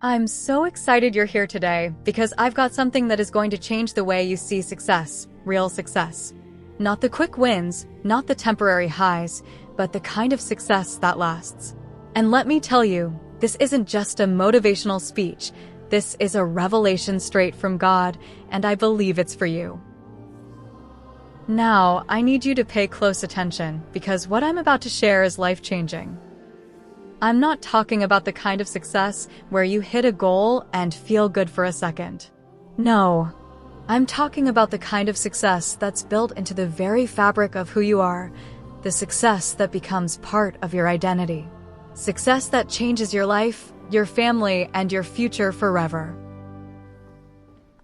I'm so excited you're here today because I've got something that is going to change the way you see success, real success. Not the quick wins, not the temporary highs, but the kind of success that lasts. And let me tell you, this isn't just a motivational speech. This is a revelation straight from God, and I believe it's for you. Now, I need you to pay close attention because what I'm about to share is life-changing. I'm not talking about the kind of success where you hit a goal and feel good for a second. No, I'm talking about the kind of success that's built into the very fabric of who you are, the success that becomes part of your identity. Success that changes your life, your family, and your future forever.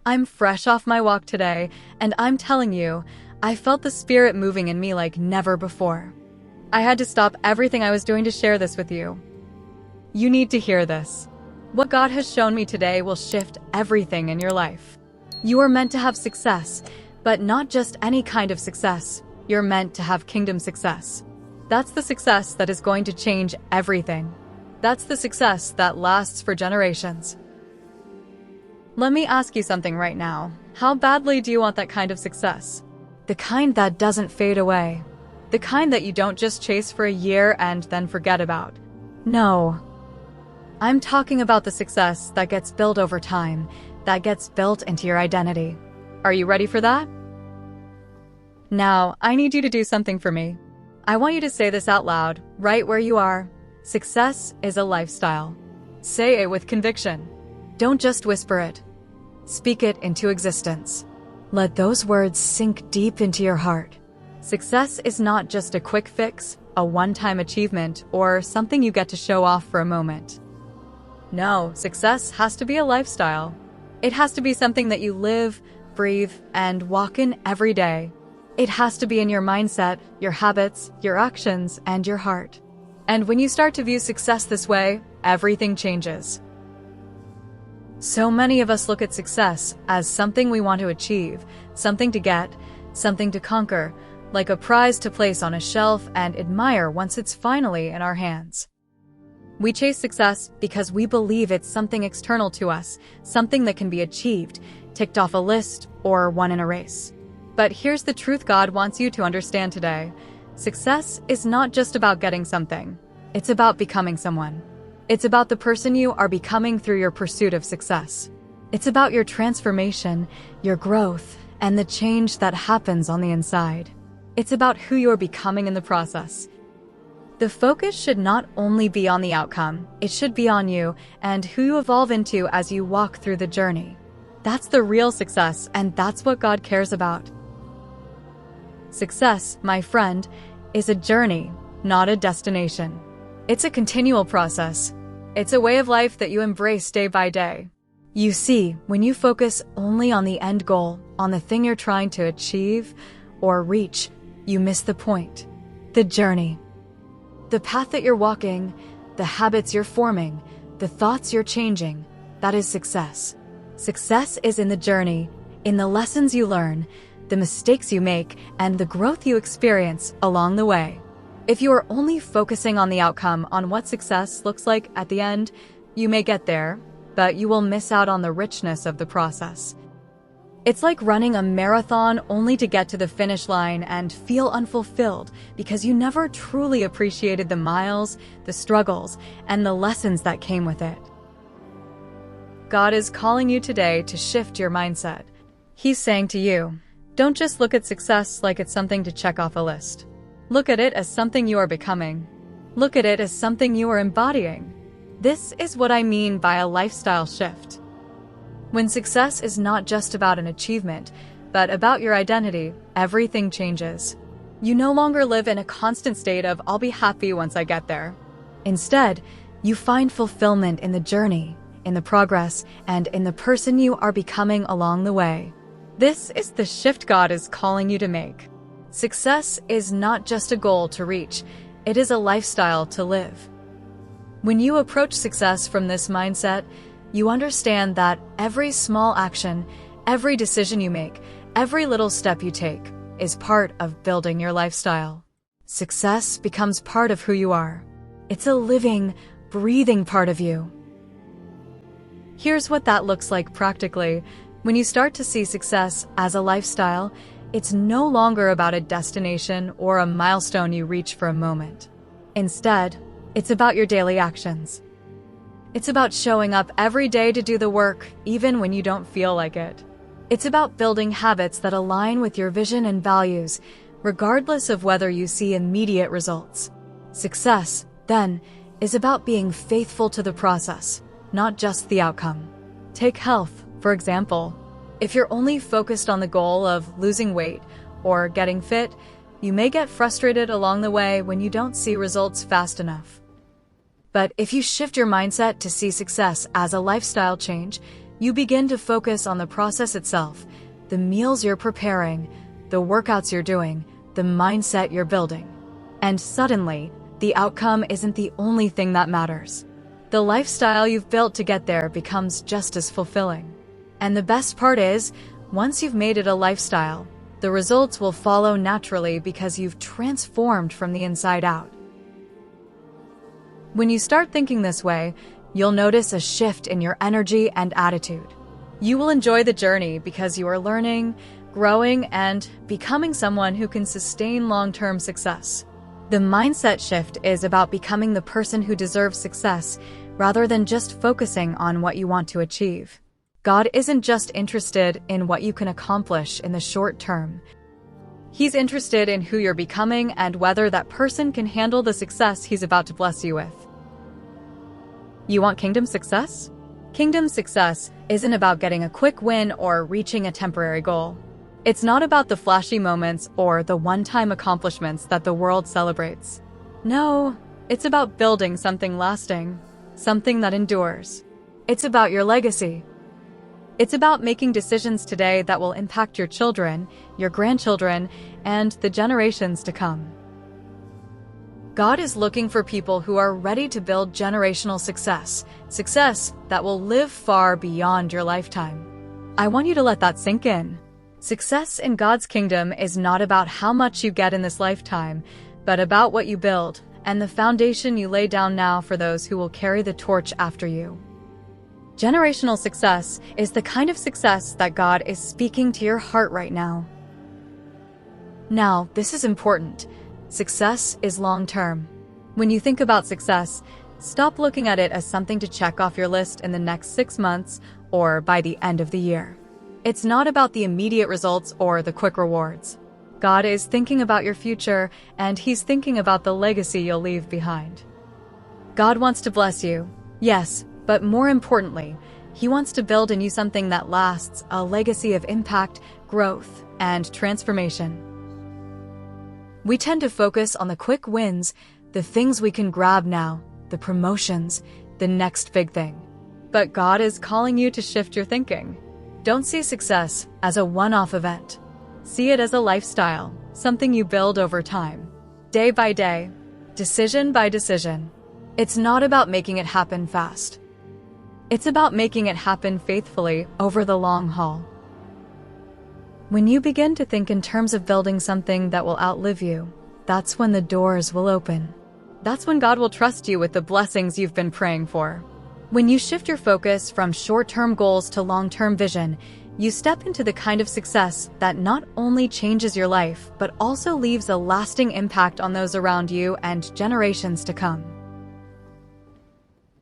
I'm fresh off my walk today, and I'm telling you, I felt the spirit moving in me like never before. I had to stop everything I was doing to share this with you. You need to hear this. What God has shown me today will shift everything in your life. You are meant to have success, but not just any kind of success. You're meant to have kingdom success. That's the success that is going to change everything. That's the success that lasts for generations. Let me ask you something right now. How badly do you want that kind of success? The kind that doesn't fade away. The kind that you don't just chase for a year and then forget about. No. I'm talking about the success that gets built over time, that gets built into your identity. Are you ready for that? Now, I need you to do something for me. I want you to say this out loud, right where you are. Success is a lifestyle. Say it with conviction. Don't just whisper it. Speak it into existence. Let those words sink deep into your heart. Success is not just a quick fix, a one-time achievement, or something you get to show off for a moment. No, success has to be a lifestyle. It has to be something that you live, breathe, and walk in every day. It has to be in your mindset, your habits, your actions, and your heart. And when you start to view success this way, everything changes. So many of us look at success as something we want to achieve, something to get, something to conquer, like a prize to place on a shelf and admire once it's finally in our hands. We chase success because we believe it's something external to us, something that can be achieved, ticked off a list, or won in a race. But here's the truth God wants you to understand today. Success is not just about getting something. It's about becoming someone. It's about the person you are becoming through your pursuit of success. It's about your transformation, your growth, and the change that happens on the inside. It's about who you're becoming in the process. The focus should not only be on the outcome, it should be on you and who you evolve into as you walk through the journey. That's the real success, and that's what God cares about. Success, my friend, is a journey, not a destination. It's a continual process. It's a way of life that you embrace day by day. You see, when you focus only on the end goal, on the thing you're trying to achieve or reach, you miss the point. The journey. The path that you're walking, the habits you're forming, the thoughts you're changing, that is success. Success is in the journey, in the lessons you learn, the mistakes you make, and the growth you experience along the way. If you are only focusing on the outcome, on what success looks like at the end, you may get there, but you will miss out on the richness of the process. It's like running a marathon only to get to the finish line and feel unfulfilled because you never truly appreciated the miles, the struggles, and the lessons that came with it. God is calling you today to shift your mindset. He's saying to you, don't just look at success like it's something to check off a list. Look at it as something you are becoming. Look at it as something you are embodying. This is what I mean by a lifestyle shift. When success is not just about an achievement, but about your identity, everything changes. You no longer live in a constant state of, I'll be happy once I get there. Instead, you find fulfillment in the journey, in the progress, and in the person you are becoming along the way. This is the shift God is calling you to make. Success is not just a goal to reach, it is a lifestyle to live. When you approach success from this mindset, you understand that every small action, every decision you make, every little step you take is part of building your lifestyle. Success becomes part of who you are. It's a living, breathing part of you. Here's what that looks like practically. When you start to see success as a lifestyle, it's no longer about a destination or a milestone you reach for a moment. Instead, it's about your daily actions. It's about showing up every day to do the work, even when you don't feel like it. It's about building habits that align with your vision and values, regardless of whether you see immediate results. Success, then, is about being faithful to the process, not just the outcome. Take health, for example. If you're only focused on the goal of losing weight or getting fit, you may get frustrated along the way when you don't see results fast enough. But if you shift your mindset to see success as a lifestyle change, you begin to focus on the process itself, the meals you're preparing, the workouts you're doing, the mindset you're building. And suddenly, the outcome isn't the only thing that matters. The lifestyle you've built to get there becomes just as fulfilling. And the best part is, once you've made it a lifestyle, the results will follow naturally because you've transformed from the inside out. When you start thinking this way, you'll notice a shift in your energy and attitude. You will enjoy the journey because you are learning, growing, and becoming someone who can sustain long-term success. The mindset shift is about becoming the person who deserves success rather than just focusing on what you want to achieve. God isn't just interested in what you can accomplish in the short term. He's interested in who you're becoming and whether that person can handle the success He's about to bless you with. You want kingdom success? Kingdom success isn't about getting a quick win or reaching a temporary goal. It's not about the flashy moments or the one-time accomplishments that the world celebrates. No, it's about building something lasting, something that endures. It's about your legacy. It's about making decisions today that will impact your children, your grandchildren, and the generations to come. God is looking for people who are ready to build generational success, success that will live far beyond your lifetime. I want you to let that sink in. Success in God's kingdom is not about how much you get in this lifetime, but about what you build and the foundation you lay down now for those who will carry the torch after you. Generational success is the kind of success that God is speaking to your heart right now. Now, this is important. Success is long-term. When you think about success, stop looking at it as something to check off your list in the next 6 months or by the end of the year. It's not about the immediate results or the quick rewards. God is thinking about your future, and He's thinking about the legacy you'll leave behind. God wants to bless you, yes, but more importantly, He wants to build in you something that lasts, a legacy of impact, growth, and transformation. We tend to focus on the quick wins, the things we can grab now, the promotions, the next big thing. But God is calling you to shift your thinking. Don't see success as a one-off event. See it as a lifestyle, something you build over time, day by day, decision by decision. It's not about making it happen fast. It's about making it happen faithfully over the long haul. When you begin to think in terms of building something that will outlive you, that's when the doors will open. That's when God will trust you with the blessings you've been praying for. When you shift your focus from short-term goals to long-term vision, you step into the kind of success that not only changes your life, but also leaves a lasting impact on those around you and generations to come.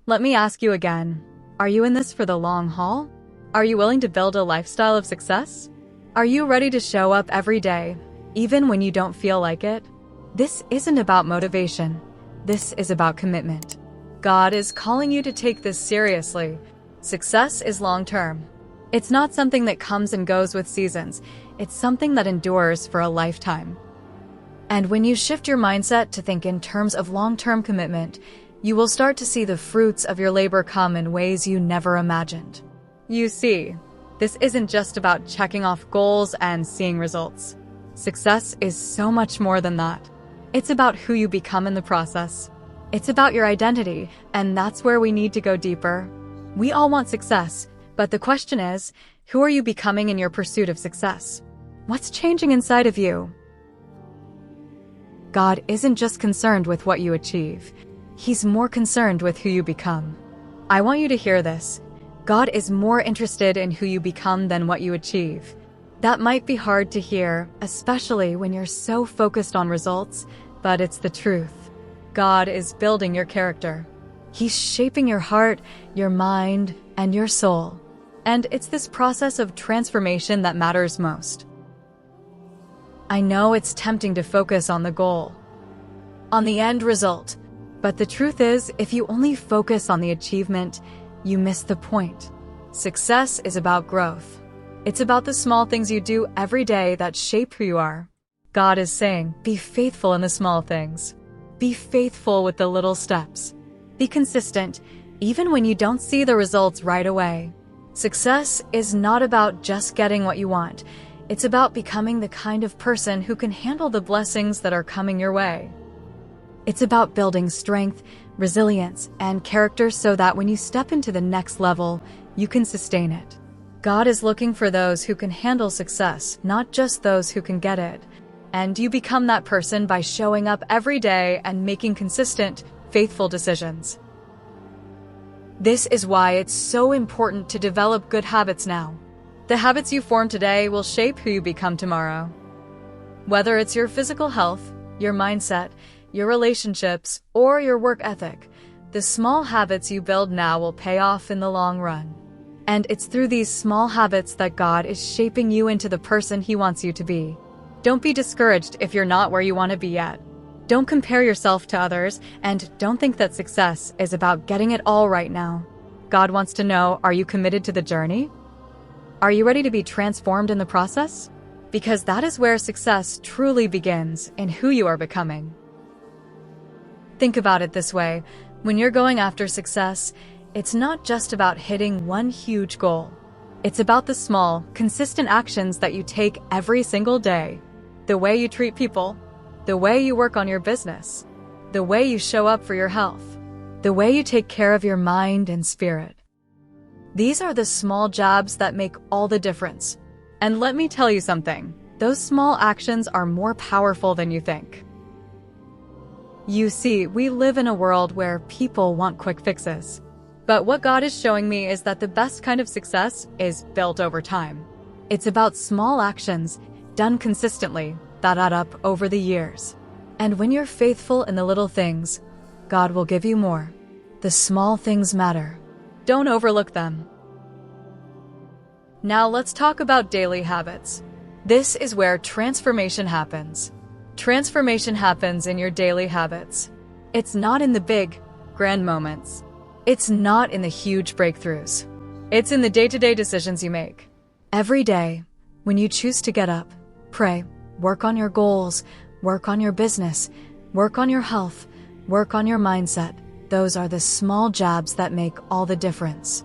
Let me ask you again, are you in this for the long haul? Are you willing to build a lifestyle of success? Are you ready to show up every day, even when you don't feel like it? This isn't about motivation. This is about commitment. God is calling you to take this seriously. Success is long-term. It's not something that comes and goes with seasons. It's something that endures for a lifetime. And when you shift your mindset to think in terms of long-term commitment, you will start to see the fruits of your labor come in ways you never imagined. You see, this isn't just about checking off goals and seeing results. Success is so much more than that. It's about who you become in the process. It's about your identity, and that's where we need to go deeper. We all want success, but the question is, who are you becoming in your pursuit of success? What's changing inside of you? God isn't just concerned with what you achieve. He's more concerned with who you become. I want you to hear this. God is more interested in who you become than what you achieve. That might be hard to hear, especially when you're so focused on results, but it's the truth. God is building your character. He's shaping your heart, your mind, and your soul. And it's this process of transformation that matters most. I know it's tempting to focus on the goal, on the end result, but the truth is, if you only focus on the achievement, you miss the point. Success is about growth. It's about the small things you do every day that shape who you are. God is saying, be faithful in the small things. Be faithful with the little steps. Be consistent, even when you don't see the results right away. Success is not about just getting what you want. It's about becoming the kind of person who can handle the blessings that are coming your way. It's about building strength, resilience, and character so that when you step into the next level, you can sustain it. God is looking for those who can handle success, not just those who can get it. And you become that person by showing up every day and making consistent, faithful decisions. This is why it's so important to develop good habits now. The habits you form today will shape who you become tomorrow. Whether it's your physical health, your mindset, your relationships, or your work ethic, the small habits you build now will pay off in the long run. And it's through these small habits that God is shaping you into the person He wants you to be. Don't be discouraged if you're not where you want to be yet. Don't compare yourself to others, and don't think that success is about getting it all right now. God wants to know, are you committed to the journey? Are you ready to be transformed in the process? Because that is where success truly begins, in who you are becoming. Think about it this way. When you're going after success, it's not just about hitting one huge goal. It's about the small, consistent actions that you take every single day. The way you treat people, the way you work on your business, the way you show up for your health, the way you take care of your mind and spirit. These are the small jobs that make all the difference. And let me tell you something, those small actions are more powerful than you think. You see, we live in a world where people want quick fixes. But what God is showing me is that the best kind of success is built over time. It's about small actions, done consistently, that add up over the years. And when you're faithful in the little things, God will give you more. The small things matter. Don't overlook them. Now let's talk about daily habits. This is where transformation happens. Transformation happens in your daily habits. It's not in the big, grand moments. It's not in the huge breakthroughs. It's in the day-to-day decisions you make. Every day, when you choose to get up, pray, work on your goals, work on your business, work on your health, work on your mindset. Those are the small jobs that make all the difference.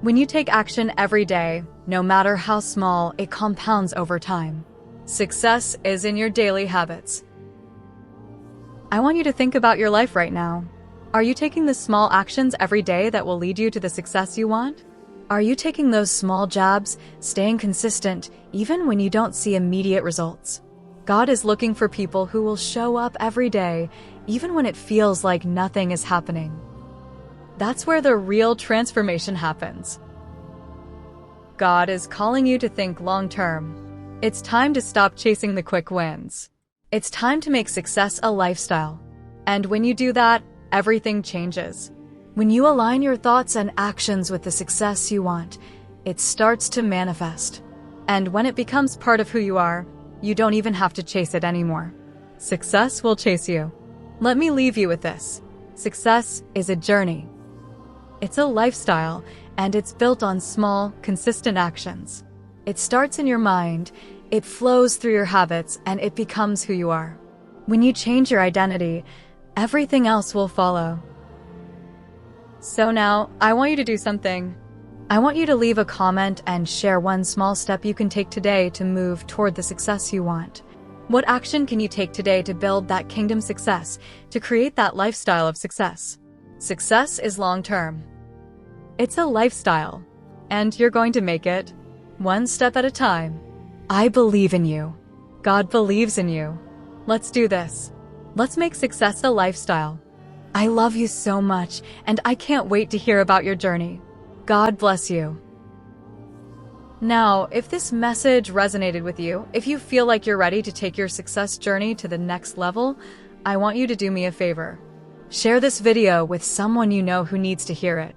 When you take action every day, no matter how small, it compounds over time. Success is in your daily habits. I want you to think about your life right now. Are you taking the small actions every day that will lead you to the success you want? Are you taking those small jobs, staying consistent, even when you don't see immediate results? God is looking for people who will show up every day, even when it feels like nothing is happening. That's where the real transformation happens. God is calling you to think long-term. It's time to stop chasing the quick wins. It's time to make success a lifestyle. And when you do that, everything changes. When you align your thoughts and actions with the success you want, it starts to manifest. And when it becomes part of who you are, you don't even have to chase it anymore. Success will chase you. Let me leave you with this. Success is a journey. It's a lifestyle, and it's built on small, consistent actions. It starts in your mind, it flows through your habits, and it becomes who you are. When you change your identity, everything else will follow. So now, I want you to do something. I want you to leave a comment and share one small step you can take today to move toward the success you want. What action can you take today to build that kingdom success, to create that lifestyle of success? Success is long-term. It's a lifestyle, and you're going to make it, one step at a time. I believe in you. God believes in you. Let's do this. Let's make success a lifestyle. I love you so much, and I can't wait to hear about your journey. God bless you. Now, if this message resonated with you, if you feel like you're ready to take your success journey to the next level, I want you to do me a favor. Share this video with someone you know who needs to hear it.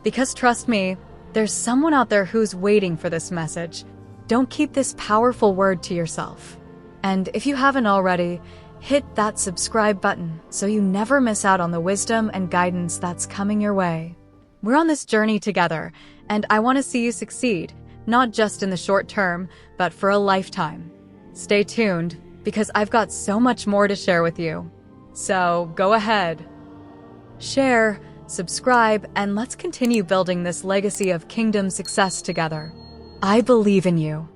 Because trust me, there's someone out there who's waiting for this message. Don't keep this powerful word to yourself. And if you haven't already, hit that subscribe button so you never miss out on the wisdom and guidance that's coming your way. We're on this journey together, and I want to see you succeed, not just in the short term, but for a lifetime. Stay tuned, because I've got so much more to share with you. So go ahead. Share, subscribe, and let's continue building this legacy of kingdom success together. I believe in you.